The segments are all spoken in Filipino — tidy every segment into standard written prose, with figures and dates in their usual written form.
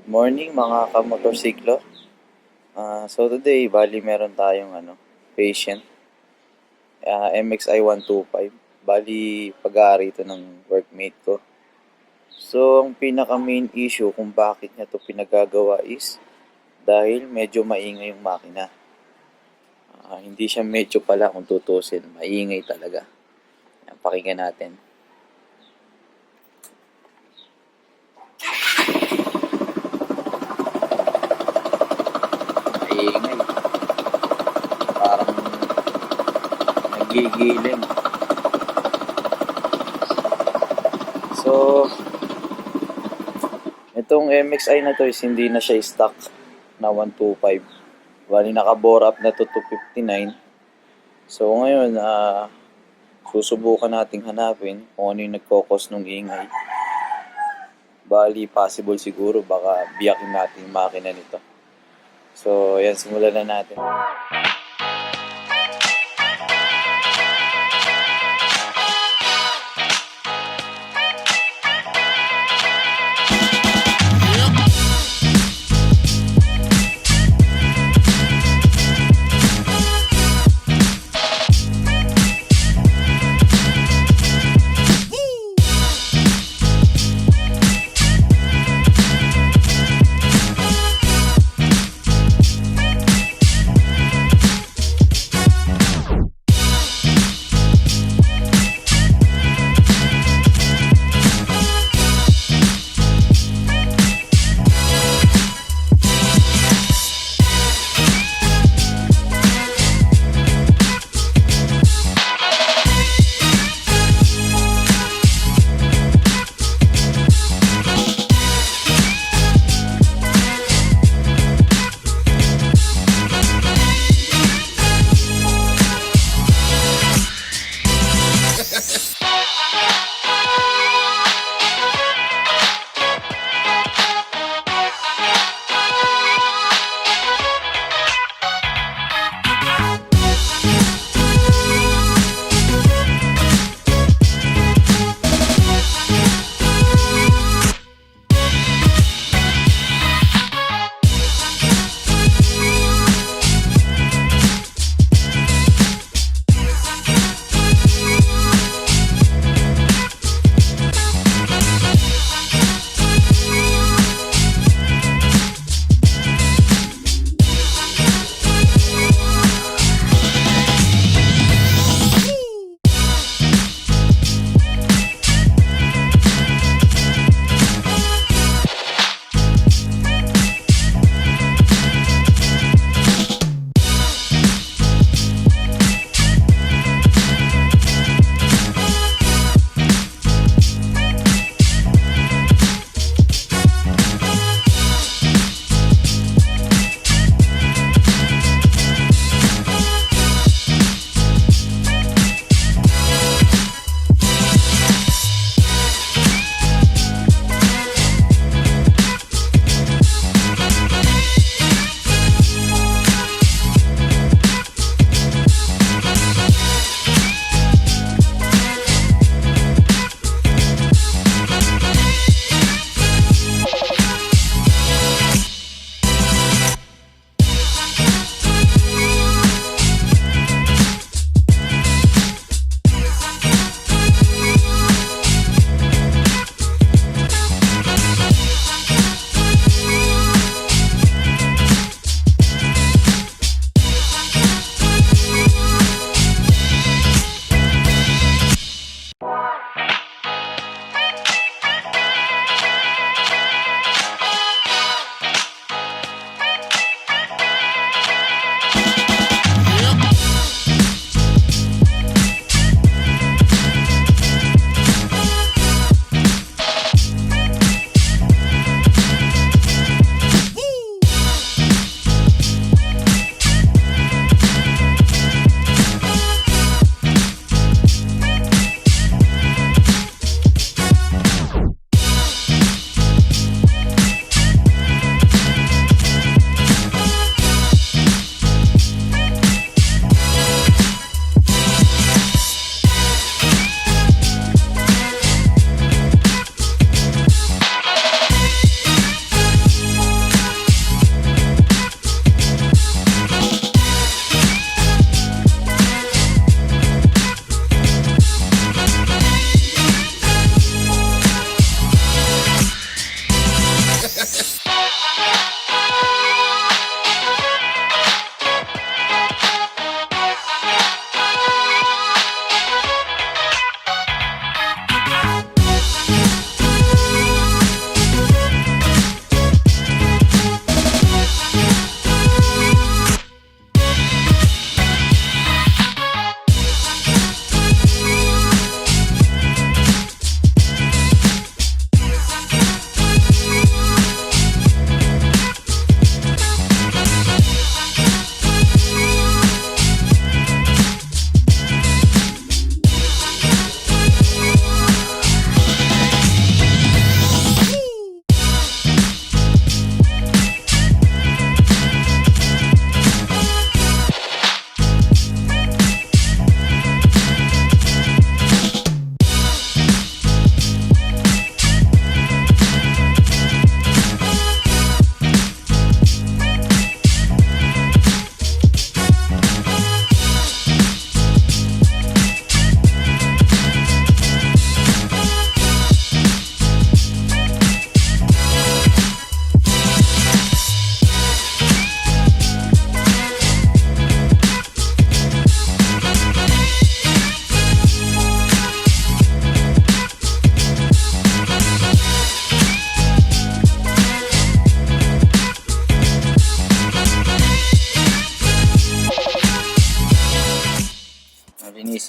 Morning mga kamotorsiklo. So today, bali meron tayong patient. MXI 125. Bali pag-aari ito ng workmate ko. So ang pinaka main issue kung bakit niya ito pinagagawa is dahil medyo maingay yung makina. Hindi siya medyo pala kung tutusin. Maingay talaga. Yan, pakinggan natin. Maingay. Parang nagigiling. So, itong MXI na to is hindi na siya stock na 125. Bali naka-bore up na to 259. So ngayon, susubukan nating hanapin kung ano yung nagkokos ng ingay. Bali possible siguro baka biyakin natin yung makina nito. So yan, simulan na natin.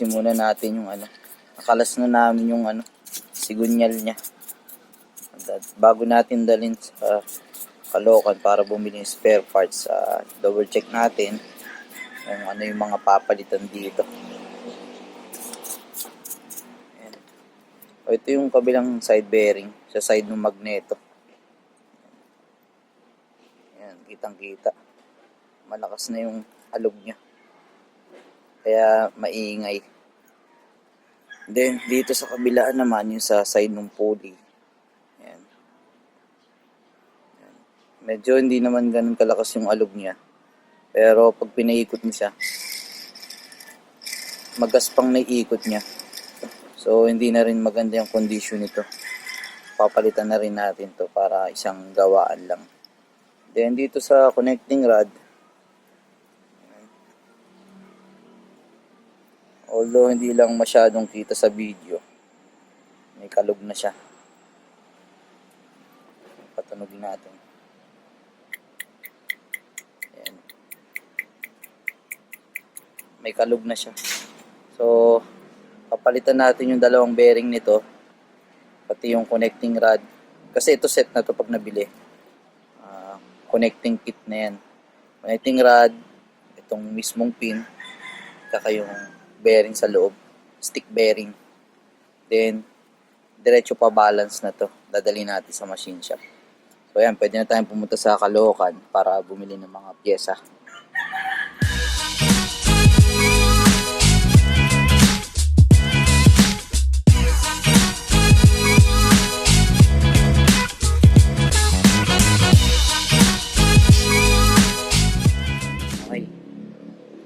ayusin muna natin yung ano. Nakalas na namin yung ano, sigunyal niya. Bago natin dalhin sa Caloocan para bumili ng spare parts, double check natin kung ano yung mga papalitan dito. Ayan. O, ito yung kabilang side bearing sa side ng magneto. Ayan, kitang kita. Malakas na yung alog niya. Kaya maingay. Then dito sa kabilaan naman yung sa side ng pulley. Ayan. Ayan. Medyo hindi naman ganun kalakas yung alog niya. Pero pag pinaikot mo siya, magaspang na ikot niya. So hindi na rin maganda yung condition nito. Papalitan na rin natin to para isang gawaan lang. Then dito sa connecting rod, although hindi lang masyadong kita sa video, may kalog na siya. Patunogin natin. Ayan. May kalog na siya. So, papalitan natin yung dalawang bearing nito, pati yung connecting rod. Kasi ito set na to pag nabili. Connecting kit na yan. Connecting rod, itong mismong pin, saka yung bearing sa loob, stick bearing. Then, diretso pa balance na to. Dadali natin sa machine shop. So, ayan, pwede na tayong pumunta sa Caloocan para bumili ng mga pyesa.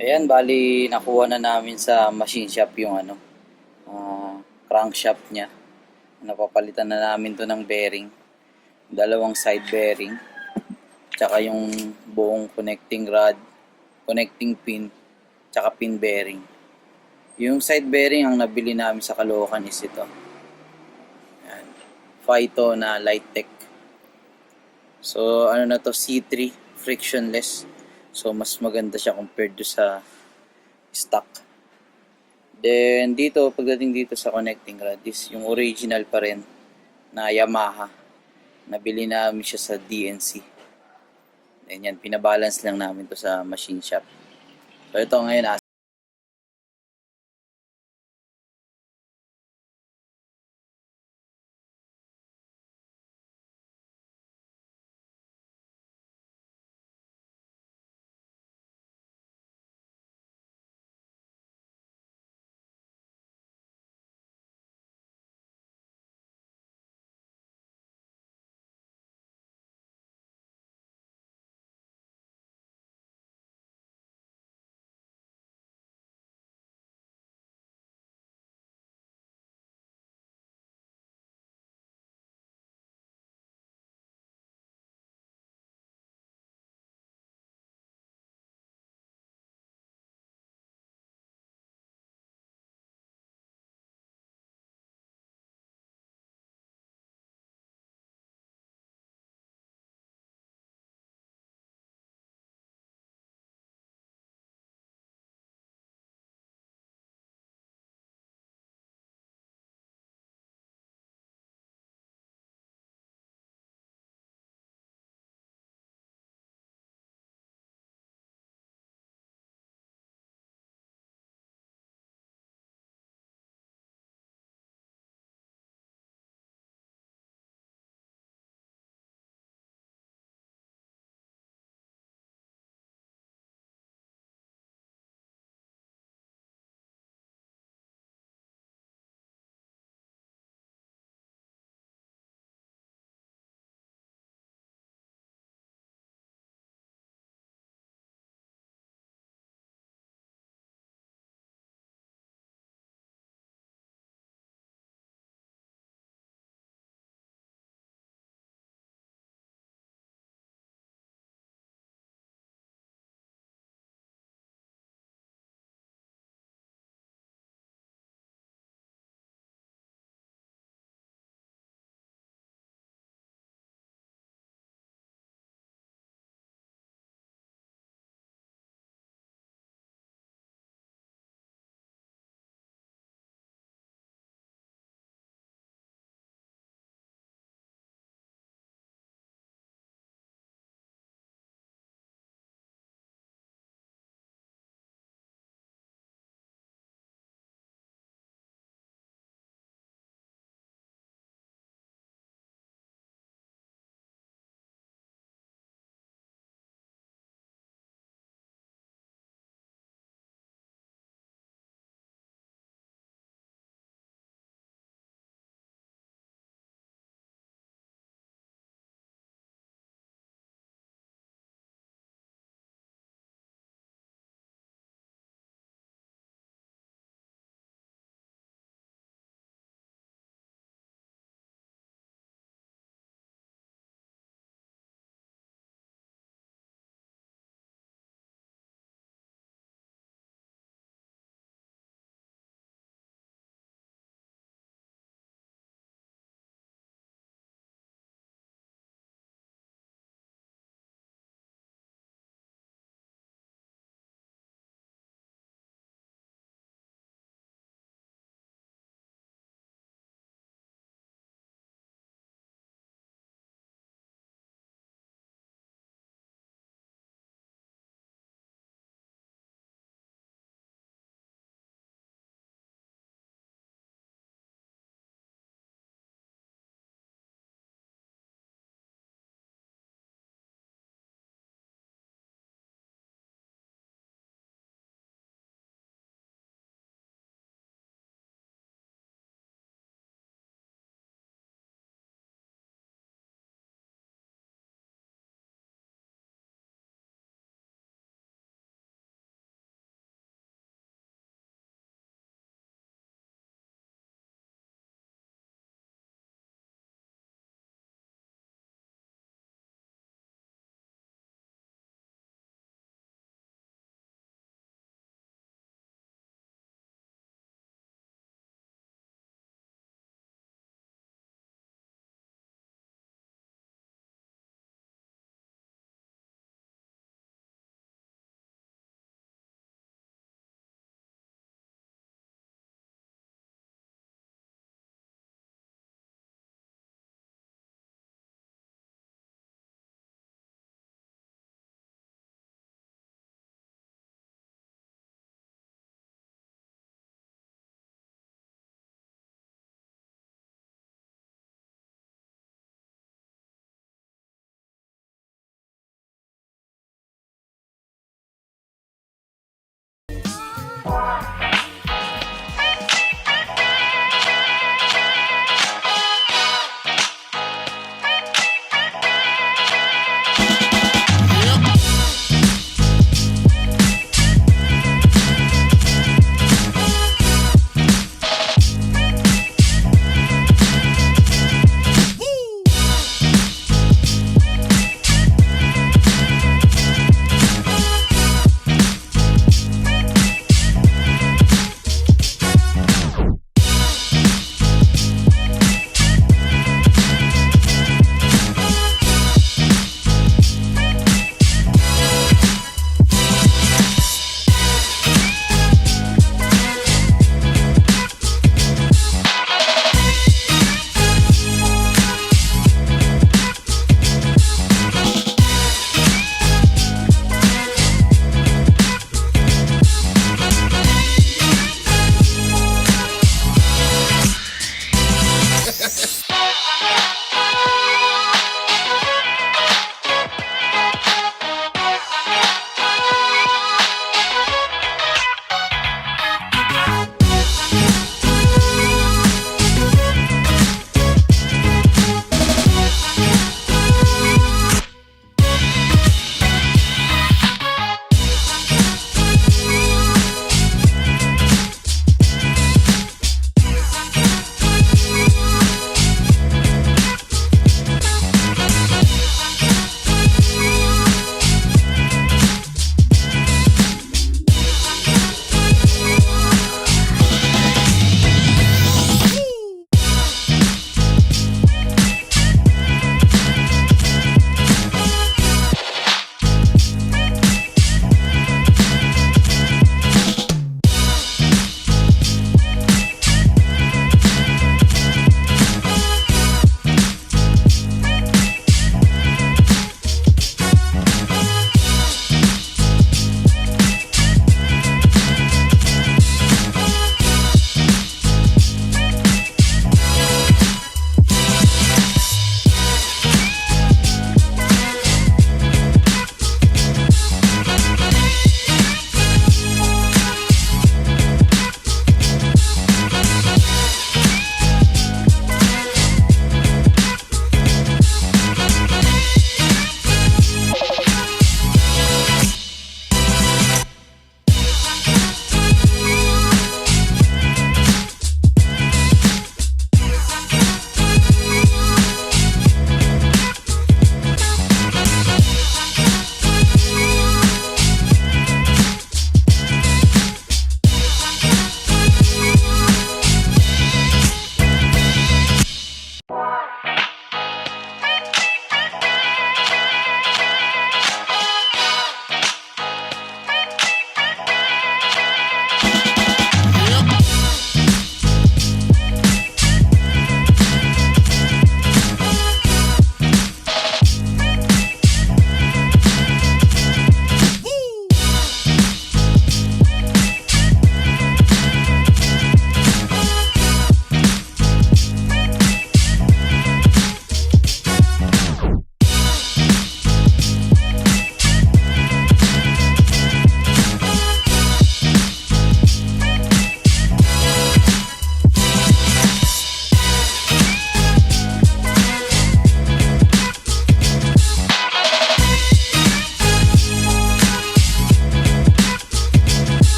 Ayan, bali nakuha na namin sa machine shop yung ano, crankshaft niya. Napapalitan na namin to ng bearing, dalawang side bearing, tsaka yung buong connecting rod, connecting pin, tsaka pin bearing. Yung side bearing ang nabili namin sa Caloocan is ito. Ayan, Phyto na Light Tech. So ano na to, C3, frictionless. So mas maganda siya compared to sa stock. Then dito, pagdating dito sa connecting rod is yung original pa rin na Yamaha. Nabili namin siya sa DNC. Then yan, pinabalance lang namin to sa machine shop. So ito ngayon,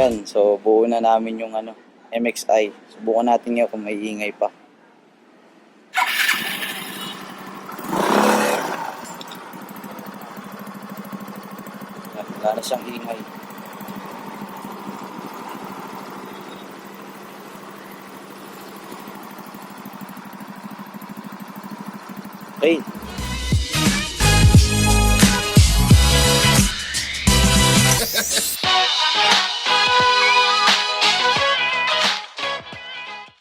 Ayan, so buo na namin yung MXI. Subukan natin ngayon kung may ingay pa. Wala na siyang ingay. Okay,